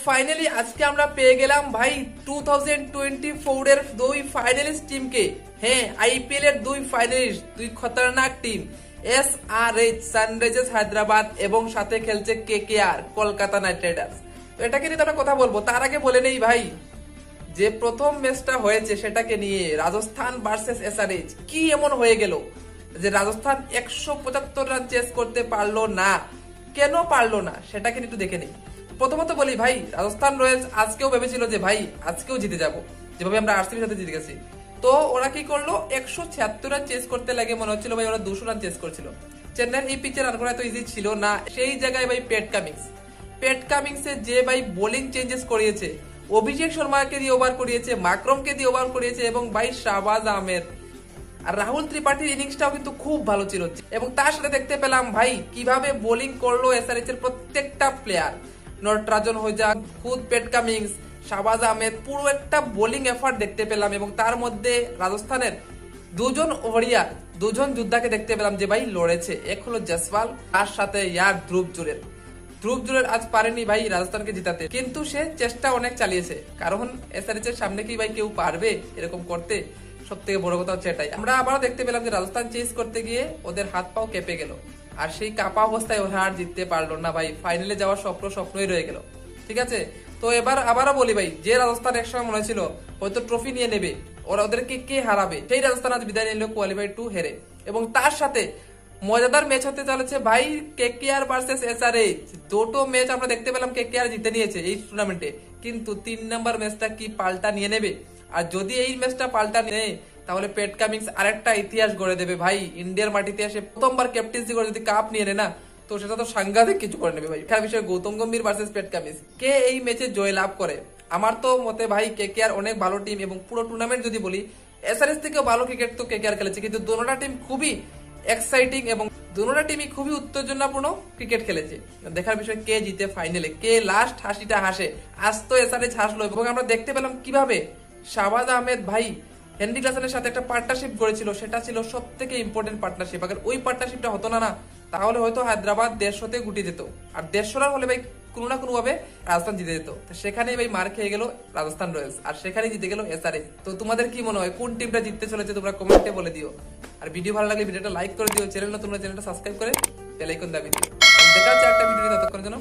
Finally আজকে আমরা পেয়ে গেলাম ভাই 2024 এর দুই ফাইনালিস্ট টিমকে। হ্যাঁ, আইপিএল এর দুই ফাইনালিস্ট, দুই খতরনাক টিম, এসআরএইচ সানরাইজার্স হায়দ্রাবাদ এবং সাথে খেলছে কেকেআর কলকাতা নাইট রাইডার্স। তো এটাকে নিয়ে আমরা কথা বলবো, তার আগে বলে নেই ভাই, যে প্রথম ম্যাচটা হয়েছে সেটাকে নিয়ে রাজস্থান ভার্সেস এসআরএইচ, কি এমন হয়ে গেল যে রাজস্থান 175 রান চেস করতে পারলো না? কেন পারলো না সেটাকে একটু দেখে নেই। প্রথমত বলি ভাই, রাজস্থান রয়্যালস আজকেও ভেবেছিল যে ভাই আজকেও জিতে যাব, যেভাবে আমরা আরসিবির সাথে জিতে গেছি। তো ওরা কি করলো, 176 রান চেস করতে লাগে, মনে হচ্ছিল ভাই ওরা 200 রান চেস করছিল। চেন্নাইয়ের এই পিচে রান করা তো ইজি ছিল না। সেই জায়গায় ভাই প্যাট কামিংস যে ভাই বোলিং চেঞ্জেস করিয়েছে, অভিষেক শর্মাকে দিয়ে ওভার করিয়েছে, মাকরমকে দিয়ে ওভার করিয়েছে, এবং ভাই শাহবাজ আহমেদ আর রাহুল ত্রিপাঠীর ইনিংসটাও কিন্তু খুব ভালো ছিল। এবং তার সাথে দেখতে পেলাম ভাই কিভাবে বোলিং করলো এসআরএইচ এর প্রত্যেকটা প্লেয়ার, নটরাজন হইজা, খুদ প্যাট কামিংস, শাহবাজ আহমেদ, পুরো একটা বোলিং এফার্ট দেখতে পেলাম। এবং তার মধ্যে রাজস্থানের দুজন ওভারিয়ার, দুজন যোদ্ধাকে দেখতে পেলাম যে ভাই লড়েছে। এক হলো জয়সওয়াল, তার সাথে ইয়ার ধ্রুব জুরেল আজ পারেনি ভাই রাজস্থানকে জিতাতে, কিন্তু সে চেষ্টা অনেক চালিয়েছে। কারণ এসআরএইচ এর সামনে কি ভাই কেউ পারবে এরকম করতে? সব থেকে বড় কথা হচ্ছে এটাই। আমরা আবারও দেখতে পেলাম যে রাজস্থান চেস করতে গিয়ে ওদের হাত পাও কেঁপে গেল, আর সেই কাপা অবস্থায় ওরা আর জিততে পারলো না ভাই। ফাইনালে যাওয়ার স্বপ্নই রয়ে গেল। ঠিক আছে, তো এবার আবারও বলি ভাই, যে রাজস্থান একসময় মনে ছিল হয়তো ট্রফি নিয়ে নেবে, ওদেরকে কে হারাবে, সেই রাজস্থান আজ বিদায় নিল কোয়ালিফাই টু হেরে। এবং তার সাথে মজাদার ম্যাচ হতে চলেছে ভাই কেকেআর ভার্সেস এসআরএইচ। দুটো ম্যাচ আমরা দেখতে পেলাম কেকেআর জিতে নিয়েছে এই টুর্নামেন্টে, কিন্তু 3 নম্বর ম্যাচটা কি পাল্টা নিয়ে নেবে? আর যদি এই ম্যাচটা পাল্টা নেয় তাহলে প্যাট কামিংস আরেকটা ইতিহাস গড়ে দেবে ভাই। ইন্ডিয়ার মাটিতে এসে প্রথমবার ক্যাপ্টেন্সি করে যদি কাপ নিয়ে নেয় না, তো সেটা তো সাংঘাতিক কিছু করে নেবে ভাই। খেলার বিষয়ে গৌতম গম্ভীর ভার্সেস প্যাট কামিংস, কে এই ম্যাচে জয় লাভ করে? আমার তো মতে ভাই কেকেআর অনেক ভালো টিম, এবং পুরো টুর্নামেন্ট যদি বলি এসআরএইচ থেকেও ভালো ক্রিকেট তো কেকেআর খেলেছে, কিন্তু দুটোটা টিম খুবই এক্সাইটিং এবং দুটোটা টিমই খুবই উত্তেজনাপূর্ণ ক্রিকেট খেলেছে। দেখার বিষয় কে জিতে ফাইনালে, কে লাস্ট হাসিটা হাসে। আজ তো এসআরএইচ হাসলো, এবং আমরা দেখতে পেলাম কিভাবে শাহবাজ আহমেদ ভাই হেনরি ক্লাসনের সাথে একটা পার্টনারশিপ করেছিল। সেটা ছিল সব থেকে ইম্পর্টেন্ট পার্টনারশিপ। আগে ওই পার্টনারশিপটা হতো না, তাহলে হয়তো হায়দ্রাবাদ 150-তে গুটি যেত, আর 150 রান হলে ভাই কোনো না কোনো ভাবে রাজস্থান জিতে যেত। সেখানেই ভাই মার খেয়ে গেল রাজস্থান রয়্যালস, আর সেখানেই জিতে গেল এসআরএইচ। তো তোমাদের কি মনে হয় কোন টিমটা জিততে চলেছে? তোমরা কমেন্টে বলে দিও। আর ভিডিও ভালো লাগলে ভিডিওটা লাইক করে দিও, চ্যানেলটা তোমরা চ্যানেলটা সাবস্ক্রাইব করে বেল আইকন দাবিয়ে দিও। দেখা হচ্ছে একটা ভিডিও, ততক্ষণের জন্য।